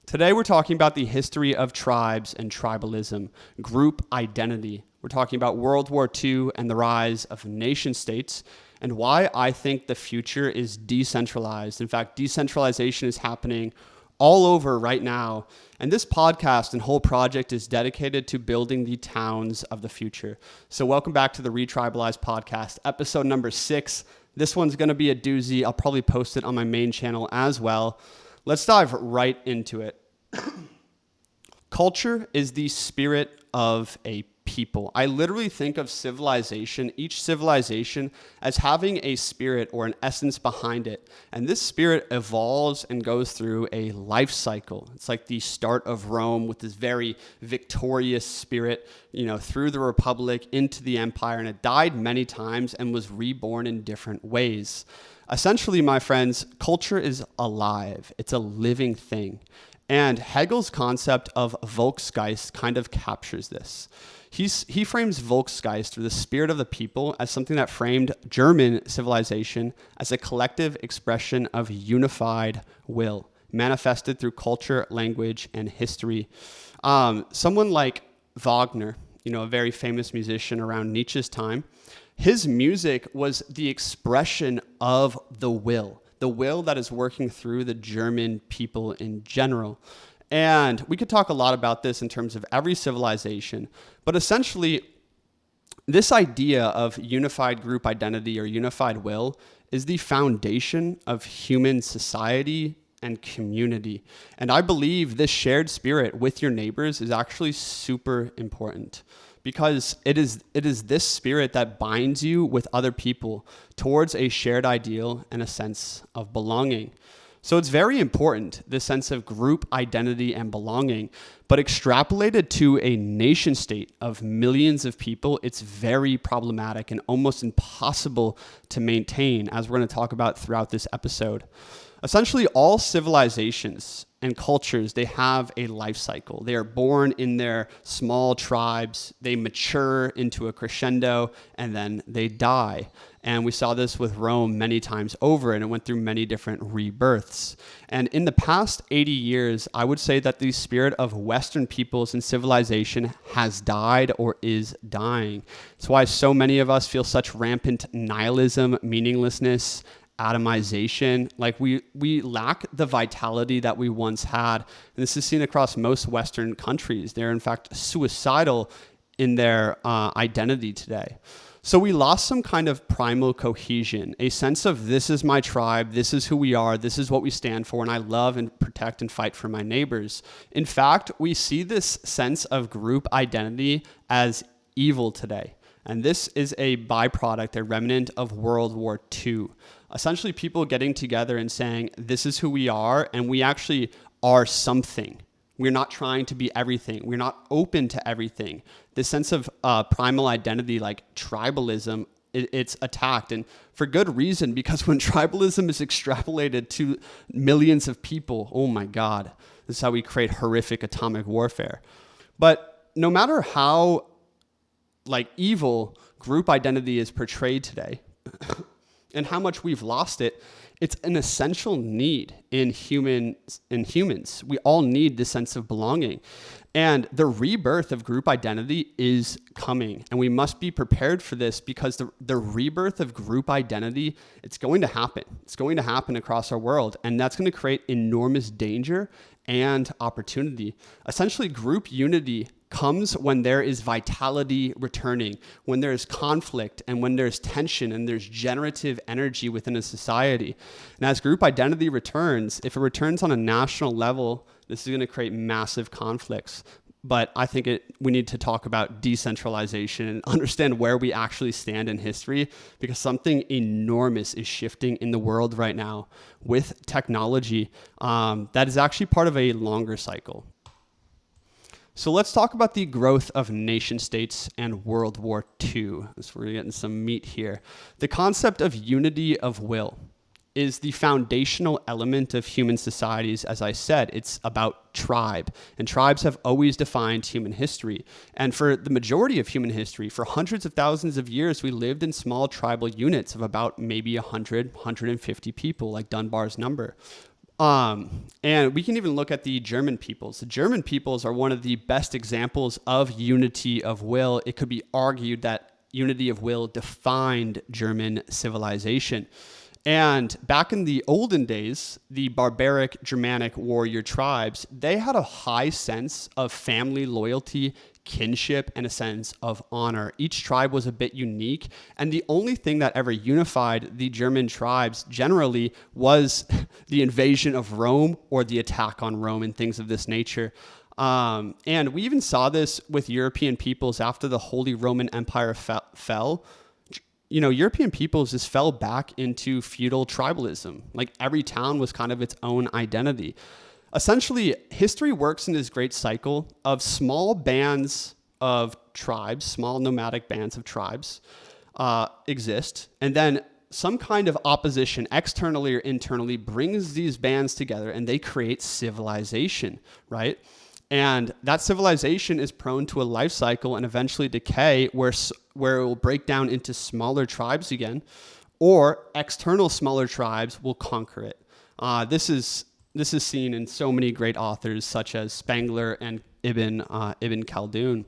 Today we're talking about the history of tribes and tribalism, group identity. We're talking about World War II and the rise of nation states, and why I think the future is decentralized. In fact, decentralization is happening all over right now. And this podcast and whole project is dedicated to building the towns of the future. So welcome back to the ReTribalize podcast, episode number 6. This one's going to be a doozy. I'll probably post it on my main channel as well. Let's dive right into it. Culture is the spirit of a people. I literally think of civilization, each civilization, as having a spirit or an essence behind it. And this spirit evolves and goes through a life cycle. It's like the start of Rome with this very victorious spirit, through the Republic into the empire. And it died many times and was reborn in different ways. Essentially, my friends, culture is alive. It's a living thing. And Hegel's concept of Volksgeist kind of captures this. He frames Volksgeist, or the spirit of the people, as something that framed German civilization as a collective expression of unified will, manifested through culture, language, and history. Someone like Wagner, a very famous musician around Nietzsche's time, his music was the expression of the will that is working through the German people in general. And we could talk a lot about this in terms of every civilization, but essentially, this idea of unified group identity or unified will is the foundation of human society and community. And I believe this shared spirit with your neighbors is actually super important, because it is this spirit that binds you with other people towards a shared ideal and a sense of belonging. So it's very important, this sense of group identity and belonging, but extrapolated to a nation state of millions of people, it's very problematic and almost impossible to maintain, as we're going to talk about throughout this episode. Essentially, all civilizations and cultures, they have a life cycle. They are born in their small tribes, they mature into a crescendo, and then they die. And we saw this with Rome many times over, and it went through many different rebirths. And in the past 80 years, I would say that the spirit of Western peoples and civilization has died or is dying. It's why so many of us feel such rampant nihilism, meaninglessness, atomization. Like we lack the vitality that we once had. And this is seen across most Western countries. They're in fact suicidal in their identity today. So we lost some kind of primal cohesion, a sense of this is my tribe, this is who we are, this is what we stand for, and I love and protect and fight for my neighbors. In fact, we see this sense of group identity as evil today. And this is a byproduct, a remnant of World War II. Essentially, people getting together and saying, this is who we are, and we actually are something. We're not trying to be everything. We're not open to everything. This sense of primal identity, like tribalism, it's attacked. And for good reason, because when tribalism is extrapolated to millions of people, oh my God, this is how we create horrific atomic warfare. But no matter how evil group identity is portrayed today and how much we've lost it, it's an essential need in humans. We all need this sense of belonging. And the rebirth of group identity is coming. And we must be prepared for this, because the rebirth of group identity, it's going to happen. It's going to happen across our world. And that's going to create enormous danger and opportunity. Essentially, group unity comes when there is vitality returning, when there's conflict and when there's tension and there's generative energy within a society. And as group identity returns, if it returns on a national level, this is going to create massive conflicts. But I think we need to talk about decentralization and understand where we actually stand in history, because something enormous is shifting in the world right now with technology that is actually part of a longer cycle. So let's talk about the growth of nation states and World War II. So we're getting some meat here. The concept of unity of will is the foundational element of human societies. As I said, it's about tribe, and tribes have always defined human history. And for the majority of human history, for hundreds of thousands of years, we lived in small tribal units of about maybe 100, 150 people, like Dunbar's number. And we can even look at the German peoples. The German peoples are one of the best examples of unity of will. It could be argued that unity of will defined German civilization. And back in the olden days, the barbaric Germanic warrior tribes, they had a high sense of family loyalty, kinship, and a sense of honor. Each tribe was a bit unique, and the only thing that ever unified the German tribes generally was the invasion of Rome or the attack on Rome and things of this nature. And we even saw this with European peoples after the Holy Roman Empire fell. European peoples just fell back into feudal tribalism. Like every town was kind of its own identity. Essentially, history works in this great cycle of small bands of tribes, small nomadic bands of tribes exist. And then some kind of opposition, externally or internally, brings these bands together and they create civilization, right? And that civilization is prone to a life cycle and eventually decay where it will break down into smaller tribes again, or external smaller tribes will conquer it. This is seen in so many great authors such as Spengler and Ibn Khaldun.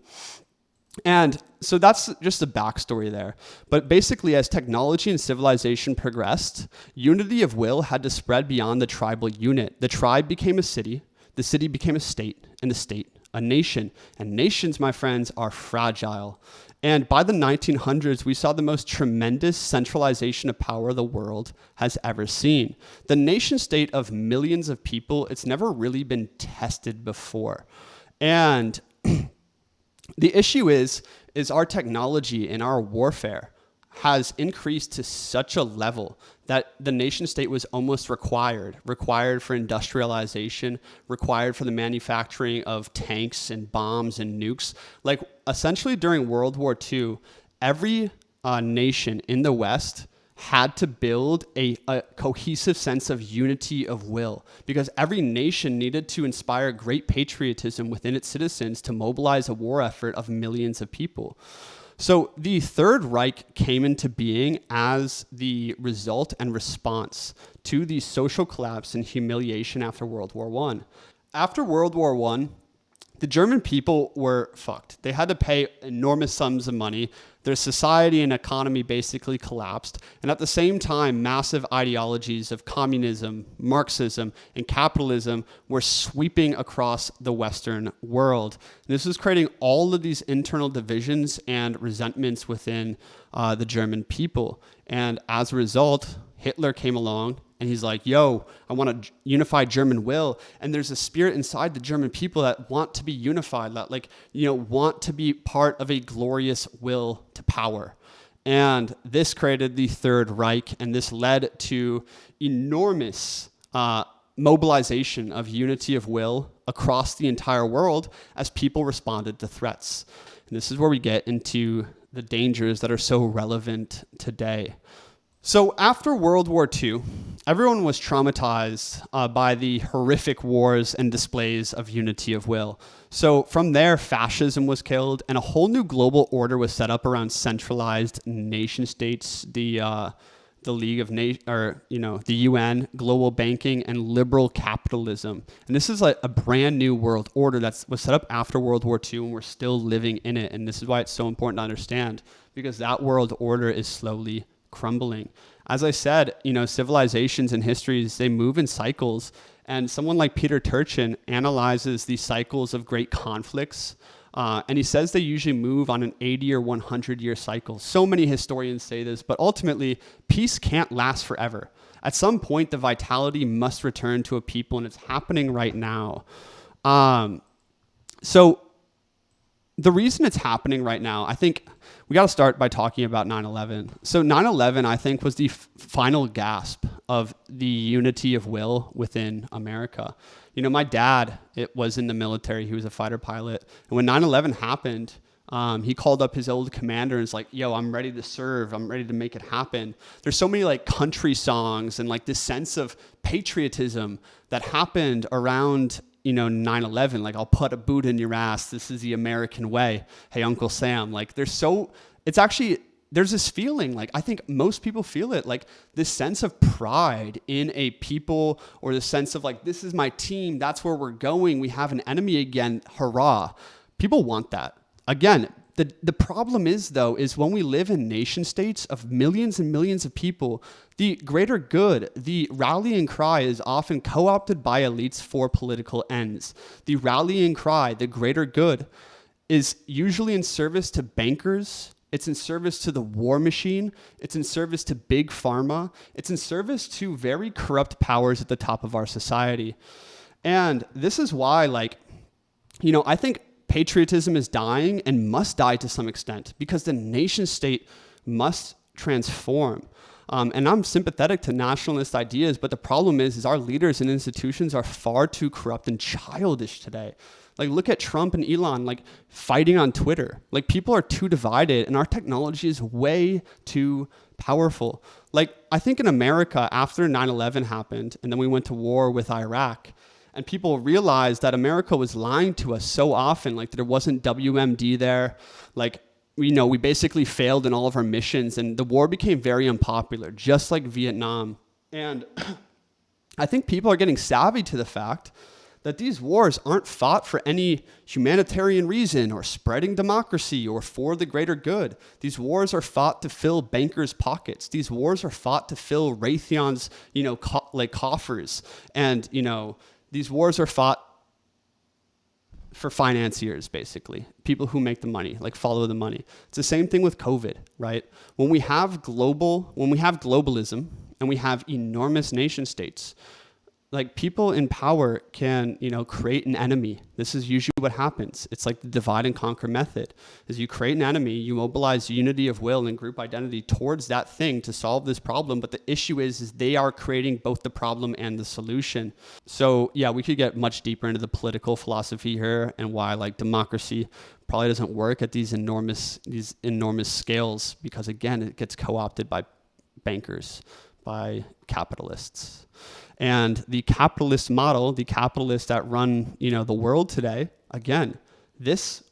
And so that's just the backstory there. But basically, as technology and civilization progressed, unity of will had to spread beyond the tribal unit. The tribe became a city, the city became a state, and the state a nation. And nations, my friends, are fragile. And by the 1900s, we saw the most tremendous centralization of power the world has ever seen. The nation state of millions of people, it's never really been tested before. And the issue is our technology and our warfare has increased to such a level that the nation state was almost required for industrialization, required for the manufacturing of tanks and bombs and nukes. Like essentially during World War II, every nation in the West had to build a cohesive sense of unity of will, because every nation needed to inspire great patriotism within its citizens to mobilize a war effort of millions of people. So the Third Reich came into being as the result and response to the social collapse and humiliation after World War I. After World War I, the German people were fucked. They had to pay enormous sums of money. Their society and economy basically collapsed. And at the same time, massive ideologies of communism, Marxism, and capitalism were sweeping across the Western world. And this was creating all of these internal divisions and resentments within the German people. And as a result, Hitler came along and he's like, yo, I want to unify German will. And there's a spirit inside the German people that want to be unified, that want to be part of a glorious will to power. And this created the Third Reich, and this led to enormous mobilization of unity of will across the entire world as people responded to threats. And this is where we get into the dangers that are so relevant today. So after World War II, everyone was traumatized by the horrific wars and displays of unity of will. So from there, fascism was killed, and a whole new global order was set up around centralized nation states, the League of the UN, global banking, and liberal capitalism. And this is like a brand new world order that was set up after World War II, and we're still living in it. And this is why it's so important to understand, because that world order is slowly crumbling. As I said, civilizations and histories, they move in cycles. And someone like Peter Turchin analyzes the cycles of great conflicts. And he says they usually move on an 80 or 100-year cycle. So many historians say this, but ultimately, peace can't last forever. At some point, the vitality must return to a people, and it's happening right now. So the reason it's happening right now, I think we got to start by talking about 9/11. So 9/11, I think, was the final gasp of the unity of will within America. My dad, it was in the military. He was a fighter pilot. And when 9/11 happened, he called up his old commander and was like, yo, I'm ready to serve. I'm ready to make it happen. There's so many country songs and this sense of patriotism that happened around 9/11, I'll put a boot in your ass. This is the American way. Hey, Uncle Sam. It's actually there's this feeling, like, I think most people feel it, like this sense of pride in a people, or the sense of like, this is my team, that's where we're going, we have an enemy again, hurrah. People want that. Again, the problem is, though, is when we live in nation states of millions and millions of people, the greater good, the rallying cry is often co-opted by elites for political ends. The rallying cry, the greater good, is usually in service to bankers. It's in service to the war machine. It's in service to big pharma. It's in service to very corrupt powers at the top of our society. And this is why, like, I think patriotism is dying and must die to some extent, because the nation state must transform. And I'm sympathetic to nationalist ideas, but the problem is our leaders and institutions are far too corrupt and childish today. Like, look at Trump and Elon, like, fighting on Twitter. Like, people are too divided, and our technology is way too powerful. Like, I think in America, after 9/11 happened, and then we went to war with Iraq, and people realized that America was lying to us so often, like, there wasn't WMD there. Like, we basically failed in all of our missions, and the war became very unpopular, just like Vietnam. And I think people are getting savvy to the fact that these wars aren't fought for any humanitarian reason or spreading democracy or for the greater good. These wars are fought to fill bankers' pockets. These wars are fought to fill Raytheon's, coffers. And, these wars are fought for financiers, basically, people who make the money, like follow the money. It's the same thing with COVID, right? When we have globalism and we have enormous nation states, like, people in power can, create an enemy. This is usually what happens. It's like the divide and conquer method. Is you create an enemy, you mobilize unity of will and group identity towards that thing to solve this problem. But the issue is they are creating both the problem and the solution. So yeah, we could get much deeper into the political philosophy here and why, like, democracy probably doesn't work at these enormous scales, because again, it gets co-opted by bankers, by capitalists. And the capitalist model, the capitalists that run, the world today, again, this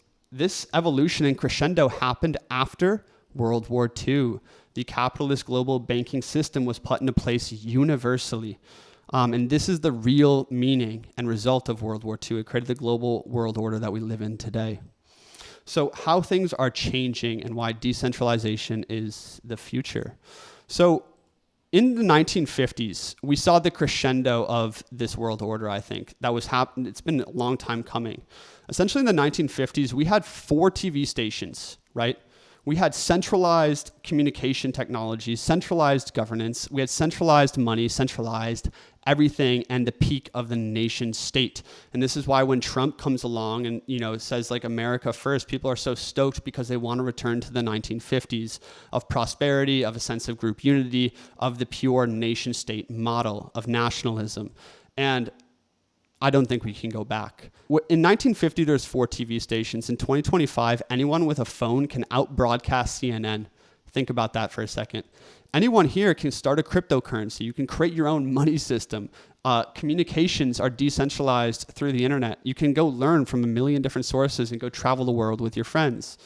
evolution and crescendo happened after World War II. The capitalist global banking system was put into place universally. And this is the real meaning and result of World War II. It created the global world order that we live in today. So how things are changing and why decentralization is the future. So in the 1950s, we saw the crescendo of this world order, I think. That was happening. It's been a long time coming. Essentially, in the 1950s, we had 4 TV stations, right? We had centralized communication technology, centralized governance. We had centralized money, centralized everything, and the peak of the nation state. And this is why when Trump comes along and, says, like, America first, people are so stoked because they want to return to the 1950s of prosperity, of a sense of group unity, of the pure nation state model of nationalism. And I don't think we can go back. In 1950, there's 4 TV stations. In 2025, anyone with a phone can out-broadcast CNN. Think about that for a second. Anyone here can start a cryptocurrency. You can create your own money system. Communications are decentralized through the internet. You can go learn from a million different sources and go travel the world with your friends.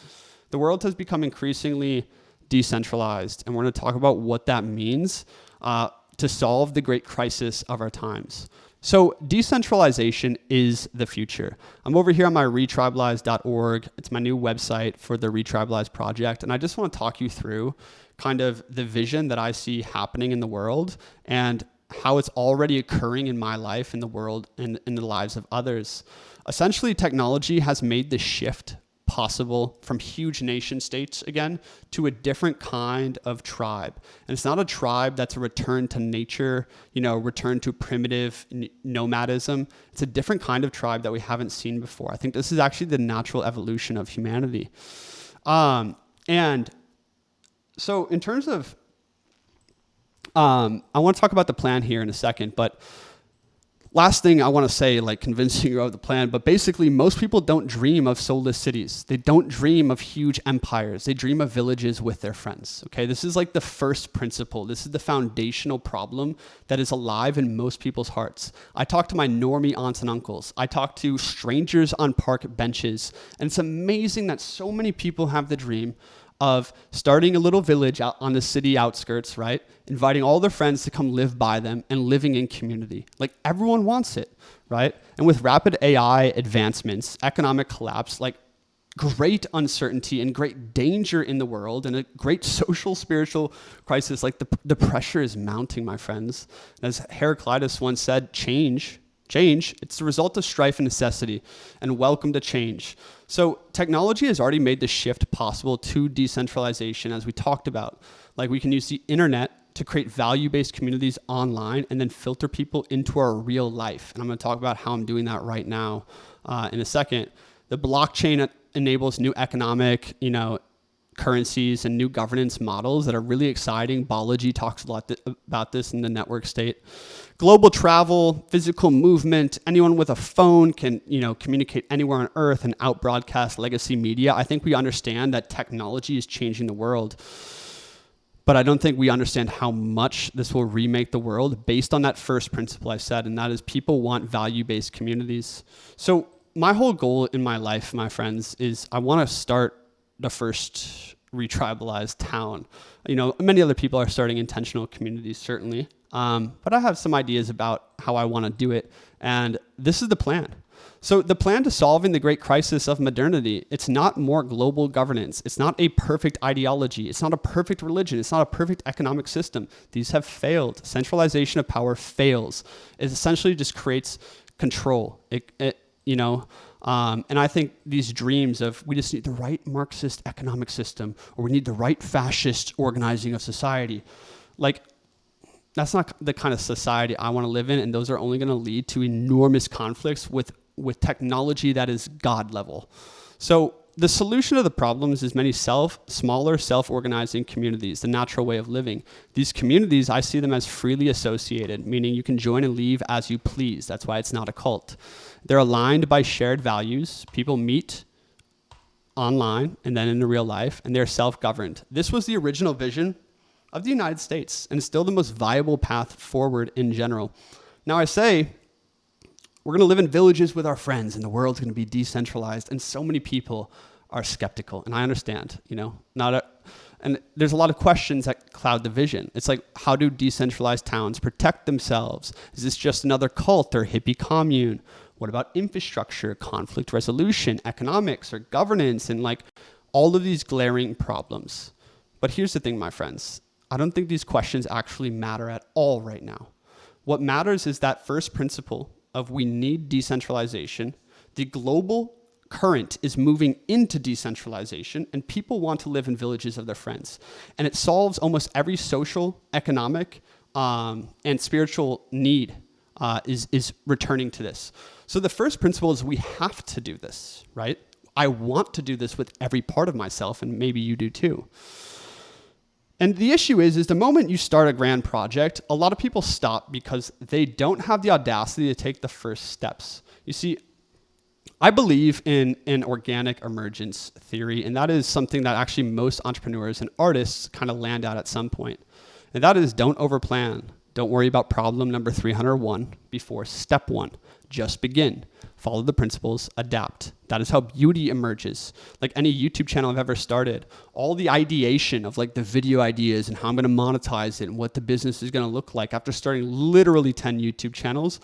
The world has become increasingly decentralized, and we're going to talk about what that means to solve the great crisis of our times. So decentralization is the future. I'm over here on my ReTribalize.org. It's my new website for the ReTribalize project. And I just want to talk you through kind of the vision that I see happening in the world and how it's already occurring in my life, in the world, and in the lives of others. Essentially, technology has made the shift possible from huge nation states again to a different kind of tribe. And it's not a tribe that's a return to nature, return to primitive nomadism. It's a different kind of tribe that we haven't seen before. I think this is actually the natural evolution of humanity. And so in terms of, I want to talk about the plan here in a second, but last thing I want to say, like convincing you of the plan, but basically most people don't dream of soulless cities. They don't dream of huge empires. They dream of villages with their friends, okay? This is like the first principle. This is the foundational problem that is alive in most people's hearts. I talk to my normie aunts and uncles. I talk to strangers on park benches. And it's amazing that so many people have the dream of starting a little village out on the city outskirts, right? Inviting all their friends to come live by them and living in community. Like everyone wants it, right? And with rapid AI advancements, economic collapse, like great uncertainty and great danger in the world and a great social, spiritual crisis, like the pressure is mounting, my friends. As Heraclitus once said, change, it's the result of strife and necessity, and welcome to change. So technology has already made the shift possible to decentralization, as we talked about. Like we can use the internet to create value-based communities online and then filter people into our real life. And I'm going to talk about how I'm doing that right now in a second. The blockchain enables new economic, currencies and new governance models that are really exciting. Balaji talks a lot about this in the network state. Global travel, physical movement, anyone with a phone can, communicate anywhere on earth and out-broadcast legacy media. I think we understand that technology is changing the world, but I don't think we understand how much this will remake the world based on that first principle I said, and that is people want value-based communities. So my whole goal in my life, my friends, is I want to start the first ReTribalize town. Many other people are starting intentional communities, certainly. But I have some ideas about how I want to do it. And this is the plan. So the plan to solving the great crisis of modernity, it's not more global governance. It's not a perfect ideology. It's not a perfect religion. It's not a perfect economic system. These have failed. Centralization of power fails. It essentially just creates control. And I think these dreams of we just need the right Marxist economic system or we need the right fascist organizing of society, like that's not the kind of society I want to live in, and those are only going to lead to enormous conflicts with technology that is God level. So the solution to the problems is many smaller self-organizing communities, the natural way of living. These communities, I see them as freely associated, meaning you can join and leave as you please. That's why it's not a cult. They're aligned by shared values. People meet online and then in the real life, and they're self-governed. This was the original vision of the United States, and it's still the most viable path forward in general. Now I say, we're going to live in villages with our friends, and the world's going to be decentralized, and so many people are skeptical, and I understand, and there's a lot of questions that cloud the vision. It's like, how do decentralized towns protect themselves? Is this just another cult or hippie commune? What about infrastructure, conflict resolution, economics, or governance, and like all of these glaring problems? But here's the thing, my friends. I don't think these questions actually matter at all right now. What matters is that first principle of we need decentralization. The global current is moving into decentralization, and people want to live in villages of their friends. And it solves almost every social, economic, and spiritual need is returning to this. So the first principle is we have to do this, right? I want to do this with every part of myself, and maybe you do too. And the issue is the moment you start a grand project, a lot of people stop because they don't have the audacity to take the first steps. You see, I believe in an organic emergence theory, and that is something that actually most entrepreneurs and artists kind of land at some point. And that is don't overplan. Don't worry about problem number 301 before step one. Just begin. Follow the principles, adapt. That is how beauty emerges. Like any YouTube channel I've ever started, all the ideation of like the video ideas and how I'm going to monetize it and what the business is going to look like after starting literally 10 YouTube channels,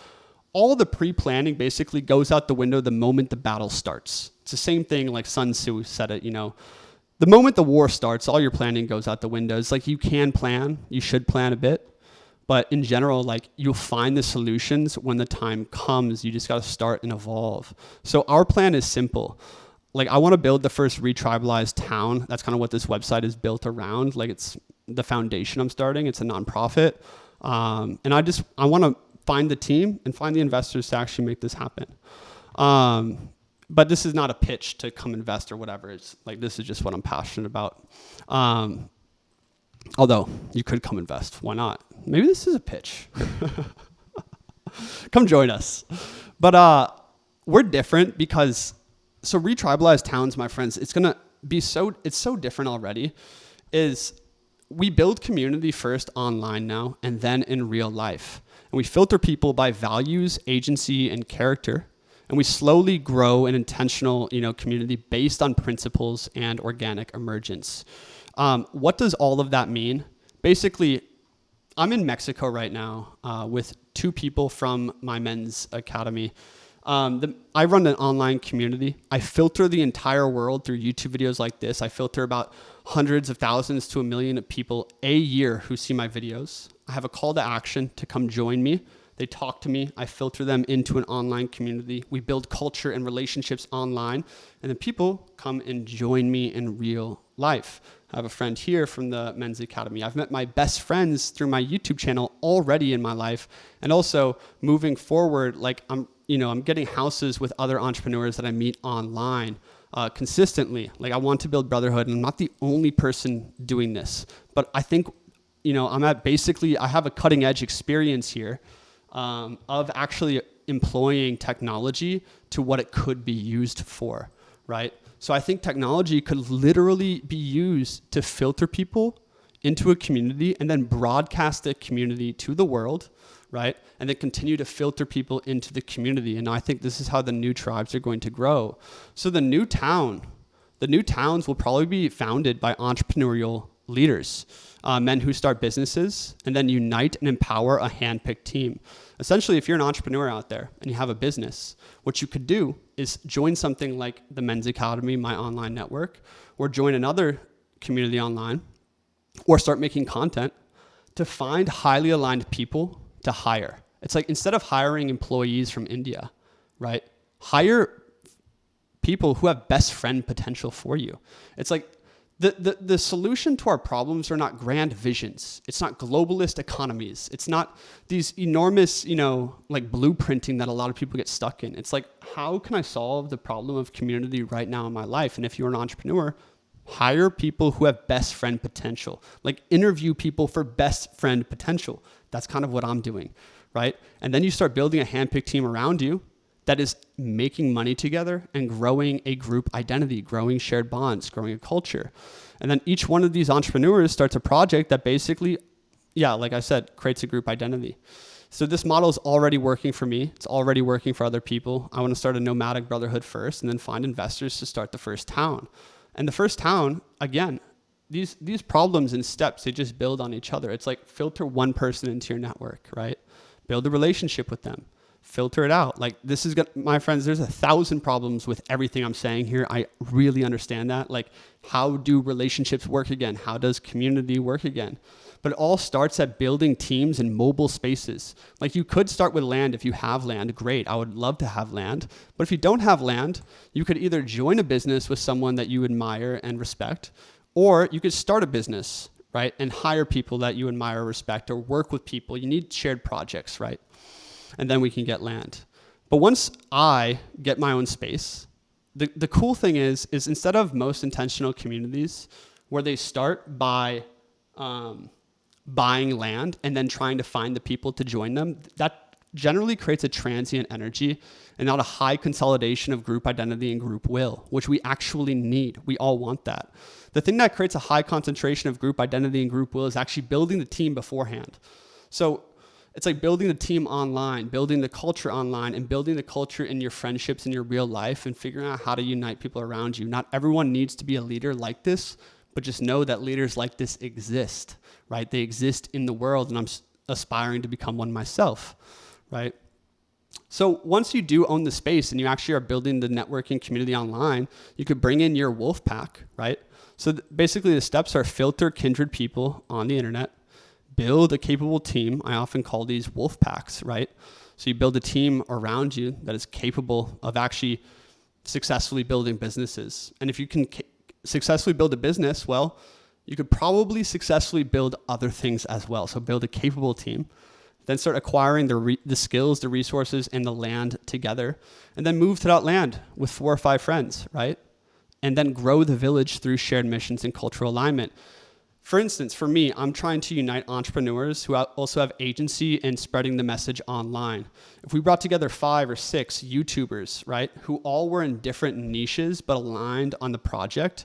all the pre-planning basically goes out the window the moment the battle starts. It's the same thing like Sun Tzu said it, The moment the war starts, all your planning goes out the window. It's like you can plan, you should plan a bit. But in general, like you'll find the solutions when the time comes. You just got to start and evolve. So our plan is simple. Like I want to build the first ReTribalize town. That's kind of what this website is built around. Like it's the foundation I'm starting. It's a nonprofit. And I want to find the team and find the investors to actually make this happen. But this is not a pitch to come invest or whatever. It's like, this is just what I'm passionate about. Although you could come invest. Why not? Maybe this is a pitch. Come join us. But we're different because, so ReTribalize towns, my friends, it's so different already, is we build community first online now and then in real life. And we filter people by values, agency, and character. And we slowly grow an intentional, community based on principles and organic emergence. What does all of that mean? Basically, I'm in Mexico right now with 2 people from my men's academy. I run an online community. I filter the entire world through YouTube videos like this. I filter about hundreds of thousands to 1 million of people a year who see my videos. I have a call to action to come join me. They talk to me. I filter them into an online community. We build culture and relationships online, and then people come and join me in real life. I have a friend here from the Men's Academy. I've met my best friends through my YouTube channel already in my life, and also moving forward, like I'm getting houses with other entrepreneurs that I meet online consistently. Like I want to build brotherhood, and I'm not the only person doing this, but I think, I have a cutting edge experience here of actually employing technology to what it could be used for, right? So I think technology could literally be used to filter people into a community and then broadcast the community to the world, right? And then continue to filter people into the community. And I think this is how the new tribes are going to grow. So the new towns will probably be founded by entrepreneurial leaders, men who start businesses and then unite and empower a handpicked team. Essentially, if you're an entrepreneur out there and you have a business, what you could do is join something like the Men's Academy, my online network, or join another community online, or start making content to find highly aligned people to hire. It's like, instead of hiring employees from India, right? Hire people who have best friend potential for you. It's like, the solution to our problems are not grand visions. It's not globalist economies. It's not these enormous, like blueprinting that a lot of people get stuck in. It's like, how can I solve the problem of community right now in my life? And if you're an entrepreneur, hire people who have best friend potential. Like, interview people for best friend potential. That's kind of what I'm doing, right? And then you start building a handpicked team around you that is making money together and growing a group identity, growing shared bonds, growing a culture. And then each one of these entrepreneurs starts a project that basically, like I said, creates a group identity. So this model is already working for me. It's already working for other people. I want to start a nomadic brotherhood first and then find investors to start the first town. And the first town, again, these problems and steps, they just build on each other. It's like, filter one person into your network, right? Build a relationship with them. Filter it out. Like, this is my friends, there's 1,000 problems with everything I'm saying here. I really understand that. Like, how do relationships work again? How does community work again? But it all starts at building teams in mobile spaces. Like, you could start with land. If you have land, great. I would love to have land. But if you don't have land, you could either join a business with someone that you admire and respect, or you could start a business, right? And hire people that you admire or respect, or work with people. You need shared projects, right? And then we can get land. But once I get my own space, the cool thing is instead of most intentional communities where they start by buying land and then trying to find the people to join them, that generally creates a transient energy and not a high consolidation of group identity and group will, which we actually need. We all want that. The thing that creates a high concentration of group identity and group will is actually building the team beforehand. So it's like building the team online, building the culture online, and building the culture in your friendships in your real life, and figuring out how to unite people around you. Not everyone needs to be a leader like this, but just know that leaders like this exist, right? They exist in the world, and I'm aspiring to become one myself, right? So once you do own the space and you actually are building the networking community online, you could bring in your wolfpack, right? So basically the steps are: filter kindred people on the internet, build a capable team. I often call these wolf packs, right? So you build a team around you that is capable of actually successfully building businesses. And if you can successfully build a business, well, you could probably successfully build other things as well. So build a capable team, then start acquiring the skills, the resources, and the land together, and then move to that land with 4 or 5 friends, right? And then grow the village through shared missions and cultural alignment. For instance, for me, I'm trying to unite entrepreneurs who also have agency in spreading the message online. If we brought together 5 or 6 YouTubers, right, who all were in different niches but aligned on the project,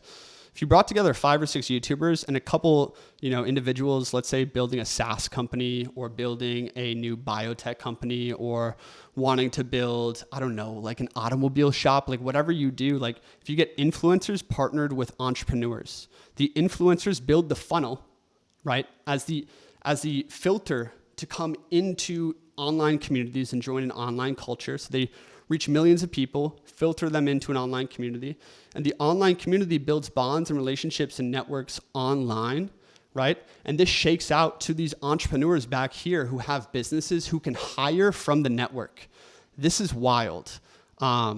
if you brought together 5 or 6 YouTubers and a couple, individuals, let's say building a SaaS company or building a new biotech company or wanting to build, I don't know, like an automobile shop, like whatever you do, like if you get influencers partnered with entrepreneurs, the influencers build the funnel, right? As the filter to come into online communities and join an online culture. So they reach millions of people, filter them into an online community, and the online community builds bonds and relationships and networks online, right? And this shakes out to these entrepreneurs back here who have businesses who can hire from the network. This is wild.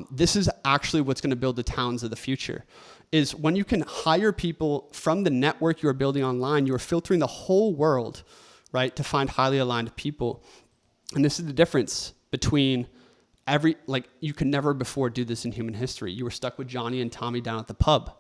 This is actually what's going to build the towns of the future, is when you can hire people from the network you are building online, you are filtering the whole world, right, to find highly aligned people. And this is the difference between you could never before do this in human history. You were stuck with Johnny and Tommy down at the pub.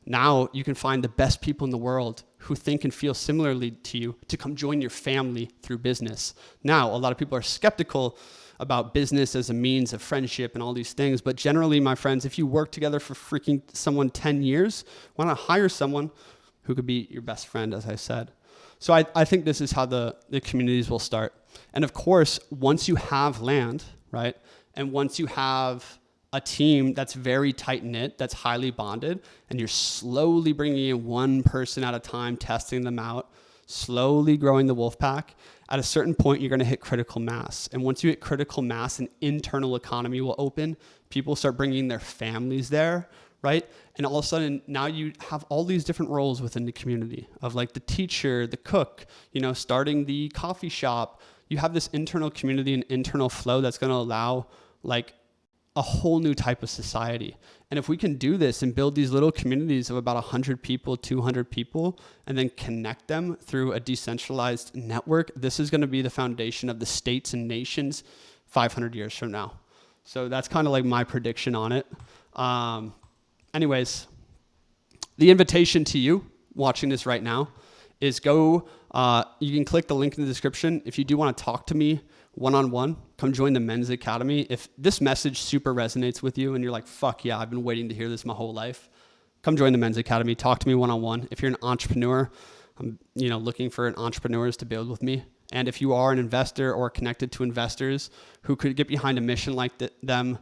Now you can find the best people in the world who think and feel similarly to you to come join your family through business. Now, a lot of people are skeptical about business as a means of friendship and all these things. But generally, my friends, if you work together for freaking someone 10 years, why not hire someone who could be your best friend, as I said? So I think this is how the communities will start. And of course, once you have land, right, and once you have a team that's very tight-knit, that's highly bonded, and you're slowly bringing in one person at a time, testing them out, slowly growing the wolf pack, at a certain point, you're going to hit critical mass. And once you hit critical mass, an internal economy will open. People start bringing their families there, right? And all of a sudden, now you have all these different roles within the community of like the teacher, the cook, starting the coffee shop. You have this internal community and internal flow that's going to allow like a whole new type of society. And if we can do this and build these little communities of about 100 people, 200 people, and then connect them through a decentralized network, this is going to be the foundation of the states and nations 500 years from now. So that's kind of like my prediction on it. Anyways, the invitation to you watching this right now is you can click the link in the description. If you do want to talk to me one-on-one, come join the Men's Academy. If this message super resonates with you and you're like, fuck yeah, I've been waiting to hear this my whole life, come join the Men's Academy. Talk to me one-on-one. If you're an entrepreneur, I'm looking for entrepreneurs to build with me. And if you are an investor or connected to investors who could get behind a mission like them,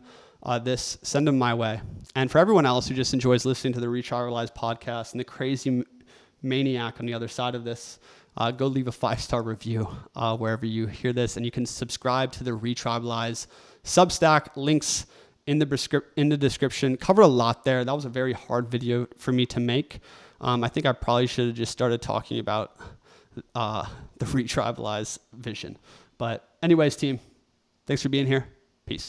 send them my way. And for everyone else who just enjoys listening to the ReTribalize podcast and the crazy maniac on the other side of this, go leave a 5-star review wherever you hear this, and you can subscribe to the ReTribalize Substack. Links in the description. Covered a lot there. That was a very hard video for me to make. I think I probably should have just started talking about the ReTribalize vision. But anyways, team, thanks for being here.